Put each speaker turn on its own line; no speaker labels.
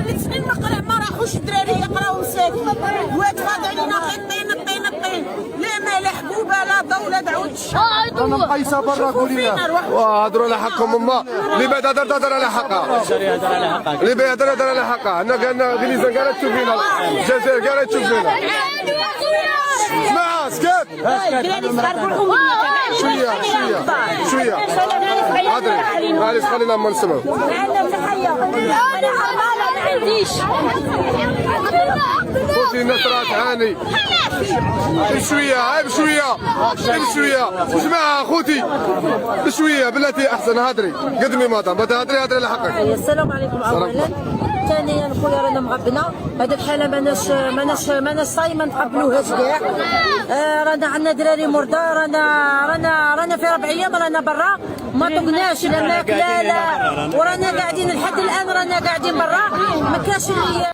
3 سنين ما راحوش الدراري يقراو مساكين، واقفه علينا غير الطين لا مال حبوبه لا ضو لا دعوه الشعب.
انا مقيسه برا قولي
هضروا على حقهم اما اللي بعد هضر على حقها، اللي بعد هضر على حقها. انا غليزه قالت تشوف فينا، الجزائر قالت تشوف فينا. اسمع سكت شويه هضري معليش خلينا اما نسمعوا. خوتي الناس راه تعاني بشويه بشويه جماعه خوتي بشويه بلاتي احسن هضري قدمي مدام بدا هضري على حقك.
السلام عليكم. اولا ثانيا خويا رانا مغبنا هذه الحاله ماناش صايمه نتقبلوهاش كاع. رانا عندنا دراري مرضى، رانا في 4 ايام رانا برا ما طقناش لا ماكله لا، ورانا قاعدين لحد الان رانا قاعدين برا ما كاش اللي